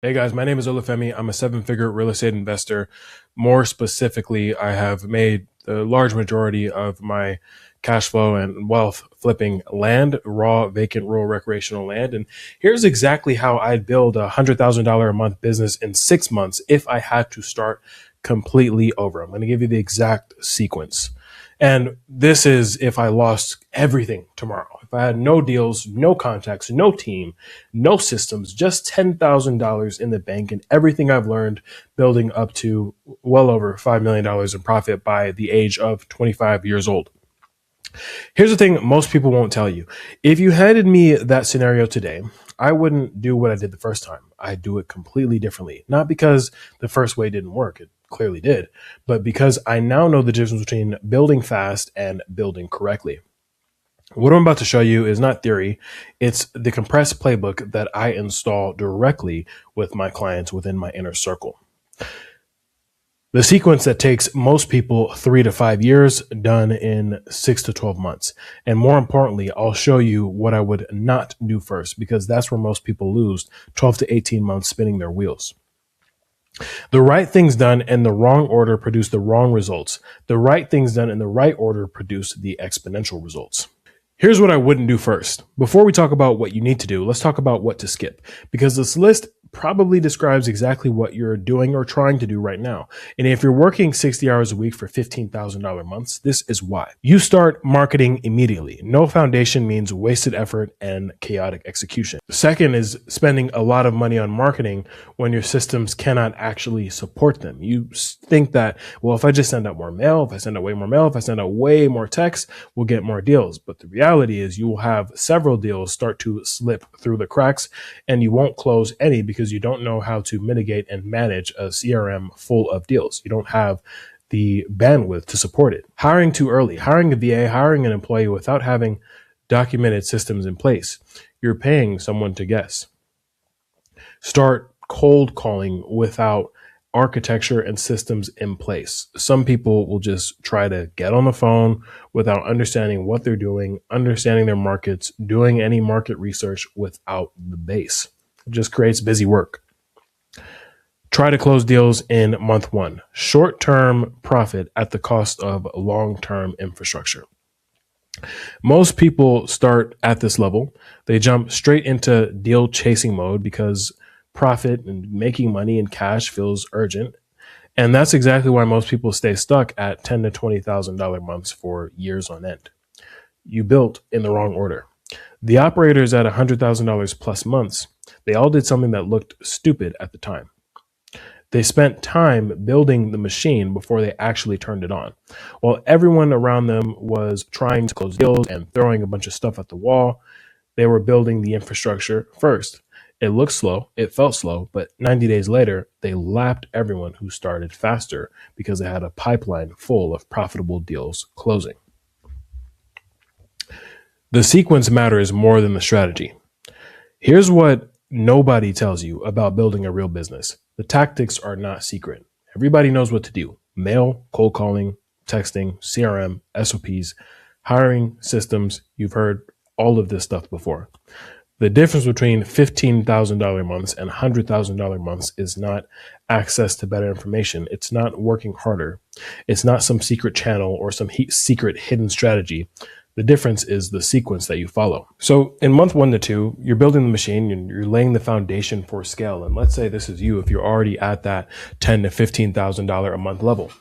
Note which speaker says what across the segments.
Speaker 1: Hey guys, my name is Olufemi. I'm a seven-figure real estate investor. More specifically, I have made the large majority of my cash flow and wealth flipping land, raw, vacant, rural recreational land. And here's exactly how I'd build $100,000 a month business in 6 months if I had to start completely over. I'm going to give you the exact sequence. And this is if I lost everything tomorrow. If I had no deals, no contacts, no team, no systems, just $10,000 in the bank and everything I've learned building up to well over $5 million in profit by the age of 25 years old. Here's the thing most people won't tell you. If you handed me that scenario today, I wouldn't do what I did the first time. I'd do it completely differently. Not because the first way didn't work. It clearly did, but because I now know the difference between building fast and building correctly. What I'm about to show you is not theory. It's the compressed playbook that I install directly with my clients within my inner circle. The sequence that takes most people 3 to 5 years done in 6 to 12 months. And more importantly, I'll show you what I would not do first because that's where most people lose 12 to 18 months spinning their wheels. The right things done in the wrong order produce the wrong results. The right things done in the right order produce the exponential results. Here's what I wouldn't do first. Before we talk about what you need to do, let's talk about what to skip because this list probably describes exactly what you're doing or trying to do right now. And if you're working 60 hours a week for $15,000 months, this is why. You start marketing immediately. No foundation means wasted effort and chaotic execution. Second is spending a lot of money on marketing when your systems cannot actually support them. You think that, well, if I just send out more mail, if I send out way more mail, if I send out way more text, we'll get more deals. But the reality is you will have several deals start to slip through the cracks and you won't close any because you don't know how to mitigate and manage a CRM full of deals. You don't have the bandwidth to support it. Hiring too early, hiring a VA, hiring an employee without having documented systems in place. You're paying someone to guess. Start cold calling without architecture and systems in place. Some people will just try to get on the phone without understanding what they're doing, understanding their markets, doing any market research without the base. It just creates busy work. Try to close deals in month one. Short-term profit at the cost of long-term infrastructure. Most people start at this level. They jump straight into deal chasing mode because profit and making money and cash feels urgent. And that's exactly why most people stay stuck at $10,000 to $20,000 months for years on end. You built in the wrong order. The operators at $100,000 plus months, they all did something that looked stupid at the time. They spent time building the machine before they actually turned it on. While everyone around them was trying to close deals and throwing a bunch of stuff at the wall, they were building the infrastructure first. It looked slow, it felt slow, but 90 days later, they lapped everyone who started faster because they had a pipeline full of profitable deals closing. The sequence matters more than the strategy. Here's what nobody tells you about building a real business. The tactics are not secret. Everybody knows what to do. Mail, cold calling, texting, CRM, SOPs, hiring systems. You've heard all of this stuff before. The difference between $15,000 months and $100,000 months is not access to better information. It's not working harder. It's not some secret channel or some secret hidden strategy. The difference is the sequence that you follow. So in month 1 to 2, you're building the machine and you're laying the foundation for scale. And let's say this is you if you're already at that $10,000 to $15,000 a month level.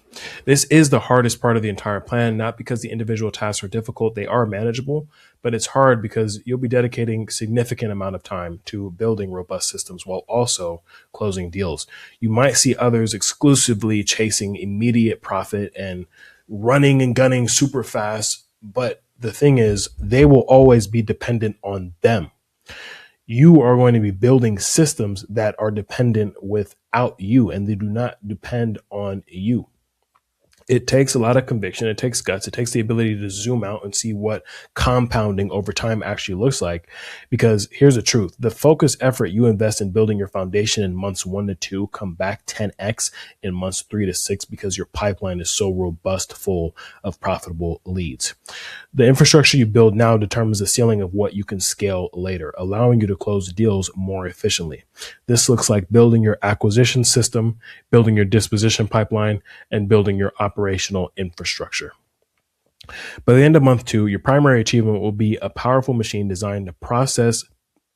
Speaker 1: This is the hardest part of the entire plan, not because the individual tasks are difficult. They are manageable, but it's hard because you'll be dedicating significant amount of time to building robust systems while also closing deals. You might see others exclusively chasing immediate profit and running and gunning super fast, but the thing is, they will always be dependent on them. You are going to be building systems that are dependent without you, and they do not depend on you. It takes a lot of conviction. It takes guts. It takes the ability to zoom out and see what compounding over time actually looks like. Because here's the truth. The focus effort you invest in building your foundation in months 1 to 2 come back 10x in months 3 to 6 because your pipeline is so robust, full of profitable leads. The infrastructure you build now determines the ceiling of what you can scale later, allowing you to close deals more efficiently. This looks like building your acquisition system, building your disposition pipeline, and building your operational infrastructure. By the end of month 2, your primary achievement will be a powerful machine designed to process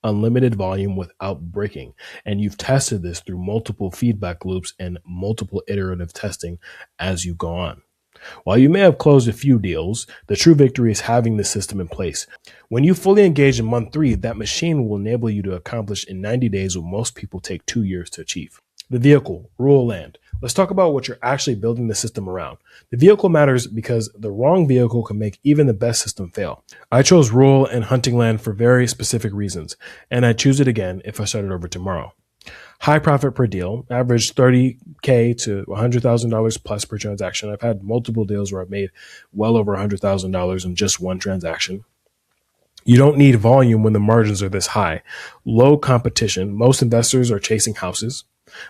Speaker 1: unlimited volume without breaking. And you've tested this through multiple feedback loops and multiple iterative testing as you go on. While you may have closed a few deals, the true victory is having the system in place. When you fully engage in month 3, that machine will enable you to accomplish in 90 days what most people take 2 years to achieve. The vehicle, rural land. Let's talk about what you're actually building the system around. The vehicle matters because the wrong vehicle can make even the best system fail. I chose rural and hunting land for very specific reasons, and I'd choose it again if I started over tomorrow. High profit per deal, average $30K to $100,000 plus per transaction. I've had multiple deals where I've made well over $100,000 in just one transaction. You don't need volume when the margins are this high. Low competition. Most investors are chasing houses.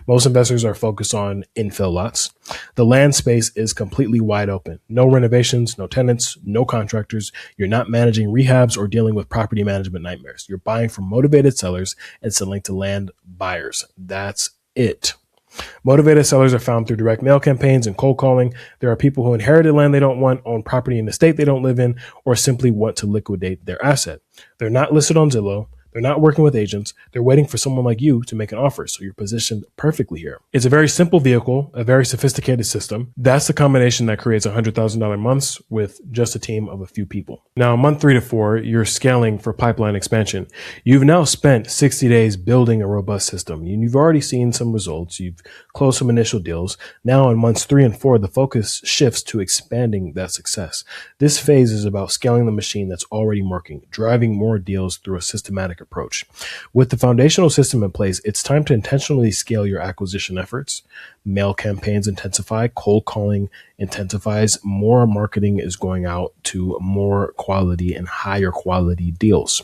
Speaker 1: Most investors are focused on infill lots. The land space is completely wide open. No renovations, no tenants, no contractors. You're not managing rehabs or dealing with property management nightmares. You're buying from motivated sellers and selling to land buyers. That's it. Motivated sellers are found through direct mail campaigns and cold calling. There are people who inherited land they don't want, own property in the state they don't live in, or simply want to liquidate their asset. They're not listed on Zillow. They're not working with agents. They're waiting for someone like you to make an offer. So you're positioned perfectly here. It's a very simple vehicle, a very sophisticated system. That's the combination that creates $100,000 months with just a team of a few people. Now, month 3 to 4, you're scaling for pipeline expansion. You've now spent 60 days building a robust system. You've already seen some results. You've closed some initial deals. Now in months 3 and 4, the focus shifts to expanding that success. This phase is about scaling the machine that's already working, driving more deals through a systematic approach. With the foundational system in place, it's time to intentionally scale your acquisition efforts. Mail campaigns intensify, cold calling intensifies, more marketing is going out to more quality and higher quality deals.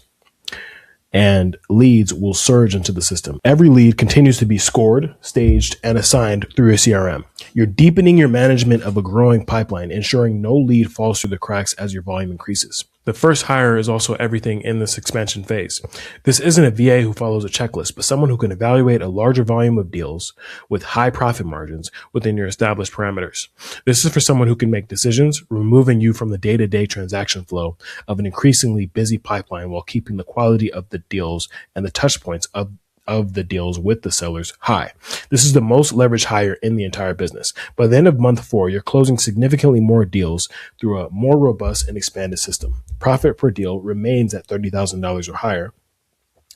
Speaker 1: And leads will surge into the system. Every lead continues to be scored, staged, and assigned through a CRM. You're deepening your management of a growing pipeline, ensuring no lead falls through the cracks as your volume increases. The first hire is also everything in this expansion phase. This isn't a VA who follows a checklist, but someone who can evaluate a larger volume of deals with high profit margins within your established parameters. This is for someone who can make decisions, removing you from the day-to-day transaction flow of an increasingly busy pipeline while keeping the quality of the deals and the touch points of the deals with the sellers high. This is the most leveraged hire in the entire business. By the end of month 4, you're closing significantly more deals through a more robust and expanded system. Profit per deal remains at $30,000 or higher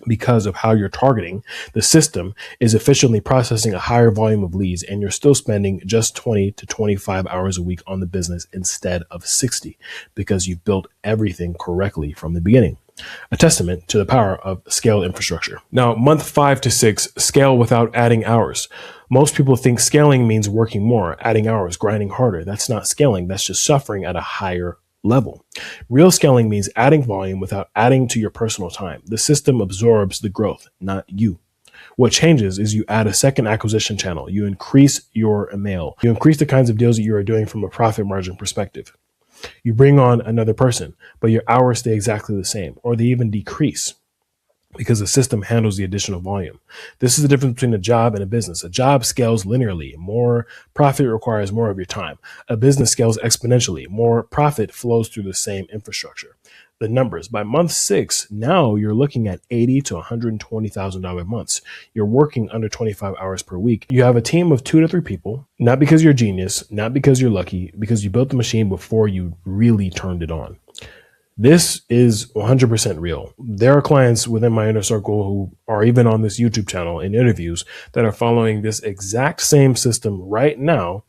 Speaker 1: because of how you're targeting. The system is efficiently processing a higher volume of leads, and you're still spending just 20 to 25 hours a week on the business instead of 60 because you've built everything correctly from the beginning. A testament to the power of scaled infrastructure. Now, month 5 to 6, scale without adding hours. Most people think scaling means working more, adding hours, grinding harder. That's not scaling. That's just suffering at a higher level. Real scaling means adding volume without adding to your personal time. The system absorbs the growth, not you. What changes is you add a second acquisition channel. You increase your email. You increase the kinds of deals that you are doing from a profit margin perspective. You bring on another person, but your hours stay exactly the same, or they even decrease because the system handles the additional volume. This is the difference between a job and a business. A job scales linearly. More profit requires more of your time. A business scales exponentially. More profit flows through the same infrastructure. The numbers. By month 6, now you're looking at $80,000 to $120,000 months. You're working under 25 hours per week. You have a team of 2 to 3 people, not because you're a genius, not because you're lucky, because you built the machine before you really turned it on. This is 100% real. There are clients within my inner circle who are even on this YouTube channel in interviews that are following this exact same system right now,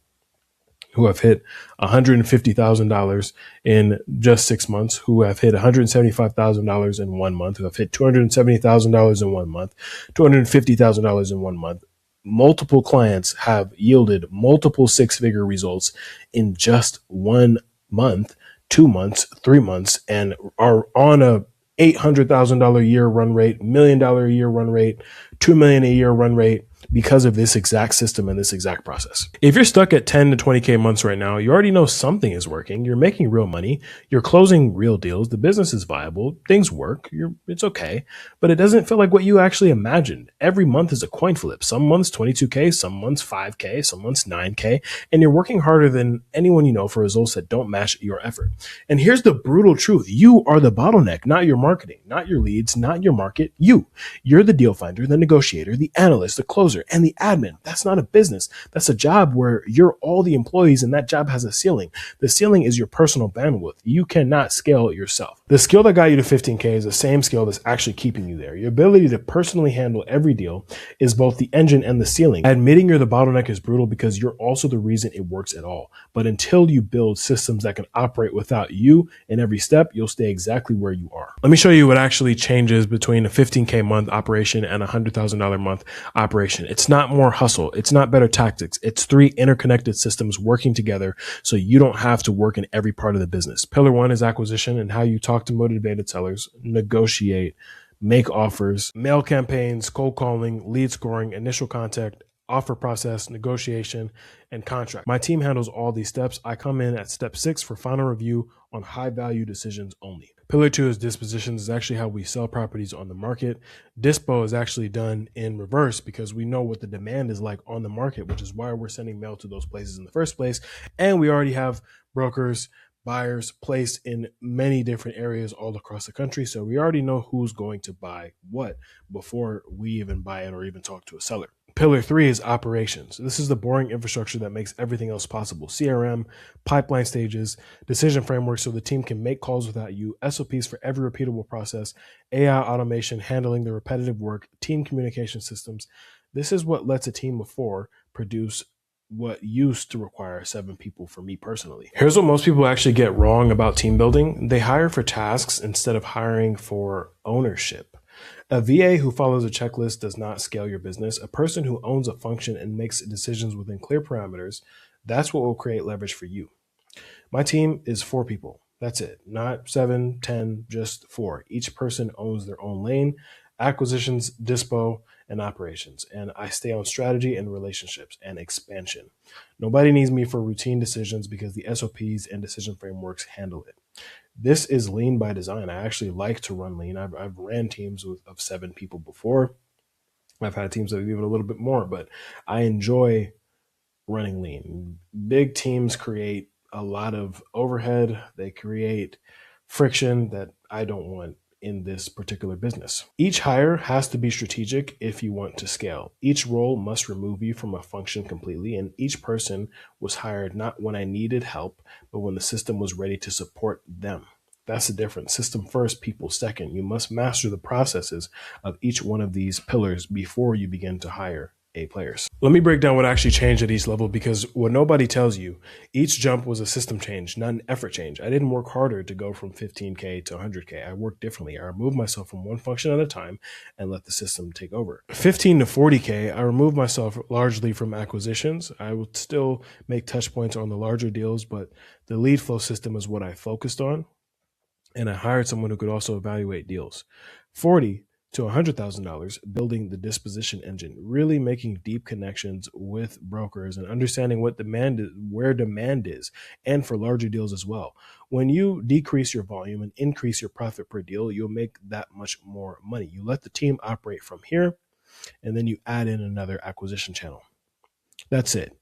Speaker 1: who have hit $150,000 in just 6 months, who have hit $175,000 in 1 month, who have hit $270,000 in 1 month, $250,000 in 1 month. multiple clients have yielded multiple six-figure results in just 1 month, 2 months, 3 months, and are on a $800,000 a year run rate, $1 million a year run rate, $2 million a year run rate because of this exact system and this exact process. If you're stuck at 10 to 20K months right now, you already know something is working. You're making real money. You're closing real deals. The business is viable. Things work. It's okay, but it doesn't feel like what you actually imagined. Every month is a coin flip. Some months 22K, some months 5K, some months 9K, and you're working harder than anyone you know for results that don't match your effort. And here's the brutal truth. You are the bottleneck, not your marketing, not your leads, not your market. You're the deal finder, the negotiator, the analyst, the closer, and the admin. That's not a business. That's a job where you're all the employees, and that job has a ceiling. The ceiling is your personal bandwidth. You cannot scale it yourself. The skill that got you to 15K is the same skill that's actually keeping you there. Your ability to personally handle every deal is both the engine and the ceiling. Admitting you're the bottleneck is brutal because you're also the reason it works at all. But until you build systems that can operate without you in every step, you'll stay exactly where you are. Let me show you what actually changes between a 15K month operation and a $100,000 month operation. It's not more hustle. It's not better tactics. It's three interconnected systems working together so you don't have to work in every part of the business. Pillar one is acquisition and how you talk to motivated sellers, negotiate, make offers, mail campaigns, cold calling, lead scoring, initial contact, offer process, negotiation, and contract. My team handles all these steps. I come in at step 6 for final review on high value decisions only. Pillar 2 is dispositions. Is actually how we sell properties on the market. Dispo is actually done in reverse because we know what the demand is like on the market, which is why we're sending mail to those places in the first place. And we already have brokers, buyers placed in many different areas all across the country. So we already know who's going to buy what before we even buy it or even talk to a seller. Pillar 3 is operations. This is the boring infrastructure that makes everything else possible. CRM, pipeline stages, decision frameworks so the team can make calls without you, SOPs for every repeatable process, AI automation handling the repetitive work, team communication systems. This is what lets a team of 4 produce what used to require 7 people for me personally. Here's what most people actually get wrong about team building. They hire for tasks instead of hiring for ownership. A VA who follows a checklist does not scale your business. A person who owns a function and makes decisions within clear parameters, that's what will create leverage for you. My team is 4 people. That's it. Not 7, 10, just 4. Each person owns their own lane, acquisitions, dispo, and operations. And I stay on strategy and relationships and expansion. Nobody needs me for routine decisions because the SOPs and decision frameworks handle it. This is lean by design. I actually like to run lean. I've ran teams of 7 people before. I've had teams that have even a little bit more, but I enjoy running lean. Big teams create a lot of overhead. They create friction that I don't want in this particular business. Each hire has to be strategic if you want to scale. Each role must remove you from a function completely, and each person was hired not when I needed help, but when the system was ready to support them. That's the difference. System first, people second. You must master the processes of each one of these pillars before you begin to hire A players. Let me break down what actually changed at each level because what nobody tells you, each jump was a system change, not an effort change. I didn't work harder to go from 15K to 100K. I worked differently. I removed myself from one function at a time and let the system take over. 15 to 40K, I removed myself largely from acquisitions. I would still make touch points on the larger deals, but the lead flow system is what I focused on. And I hired someone who could also evaluate deals. 40 to $100,000, building the disposition engine, really making deep connections with brokers and understanding what demand is, where demand is, and for larger deals as well. When you decrease your volume and increase your profit per deal, you'll make that much more money. You let the team operate from here, and then you add in another acquisition channel. That's it.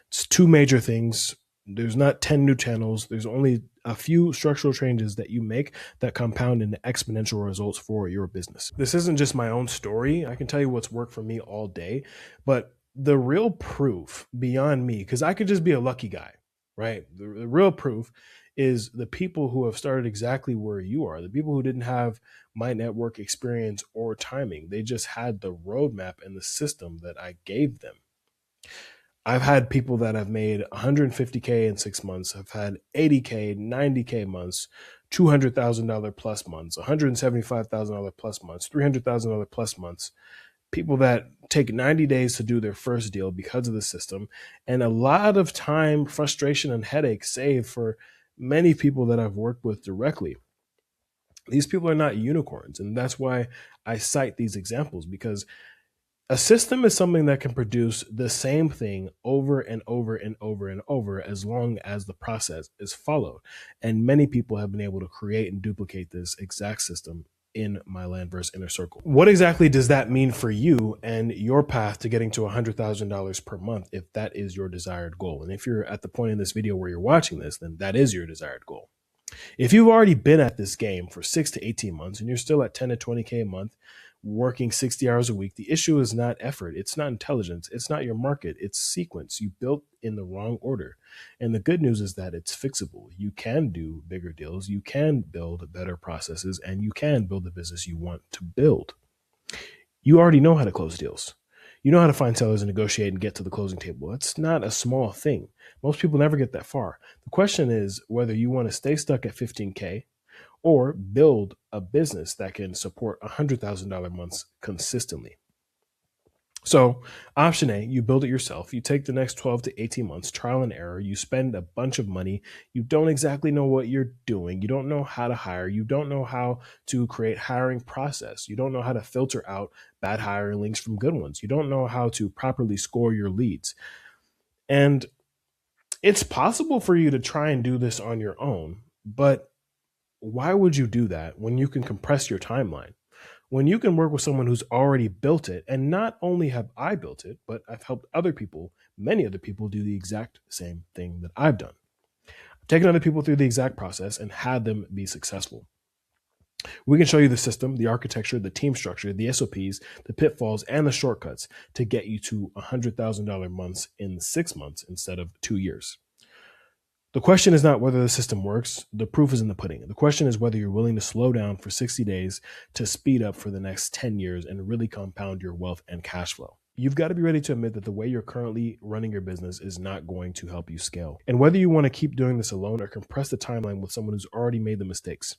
Speaker 1: It's 2 major things. There's not 10 new channels. There's only a few structural changes that you make that compound into exponential results for your business. This isn't just my own story. I can tell you what's worked for me all day, but the real proof beyond me, because I could just be a lucky guy, right? The real proof is the people who have started exactly where you are, the people who didn't have my network experience or timing. They just had the roadmap and the system that I gave them. I've had people that have made 150K in 6 months. I've had 80K, 90K months, $200,000 plus months, $175,000 plus months, $300,000 plus months. people that take 90 days to do their first deal because of the system, and a lot of time, frustration, and headache saved for many people that I've worked with directly. These people are not unicorns, and that's why I cite these examples, because a system is something that can produce the same thing over and over and over and over as long as the process is followed. And many people have been able to create and duplicate this exact system in my Landverse Inner Circle. What exactly does that mean for you and your path to getting to $100,000 per month, if that is your desired goal? And if you're at the point in this video where you're watching this, then that is your desired goal. If you've already been at this game for 6 to 18 months and you're still at 10 to 20K a month, working 60 hours a week, the issue is not effort. It's not intelligence. It's not your market. It's sequence. You built in the wrong order. And the good news is that it's fixable. You can do bigger deals. You can build better processes, and you can build the business you want to build. You already know how to close deals. You know how to find sellers and negotiate and get to the closing table. It's not a small thing. Most people never get that far. The question is whether you want to stay stuck at 15K or build a business that can support $100,000 months consistently. So option A, you build it yourself. You take the next 12 to 18 months, trial and error. You spend a bunch of money. You don't exactly know what you're doing. You don't know how to hire. You don't know how to create hiring process. You don't know how to filter out bad hiring links from good ones. You don't know how to properly score your leads. And it's possible for you to try and do this on your own, but why would you do that when you can compress your timeline? When you can work with someone who's already built it, and not only have I built it, but I've helped other people, many other people, do the exact same thing that I've done. I've taken other people through the exact process and had them be successful. We can show you the system, the architecture, the team structure, the SOPs, the pitfalls, and the shortcuts to get you to $100,000 months in 6 months instead of 2 years. The question is not whether the system works. The proof is in the pudding. The question is whether you're willing to slow down for 60 days to speed up for the next 10 years and really compound your wealth and cash flow. You've got to be ready to admit that the way you're currently running your business is not going to help you scale. And whether you want to keep doing this alone or compress the timeline with someone who's already made the mistakes.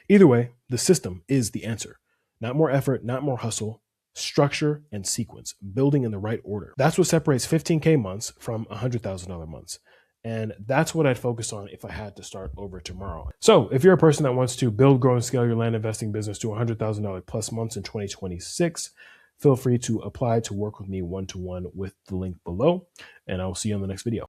Speaker 1: Either way, the system is the answer. Not more effort, not more hustle. Structure and sequence, building in the right order. That's what separates 15K months from $100,000 months. And that's what I'd focus on if I had to start over tomorrow. So if you're a person that wants to build, grow, and scale your land investing business to $100,000 plus months in 2026, feel free to apply to work with me one-to-one with the link below, and I will see you on the next video.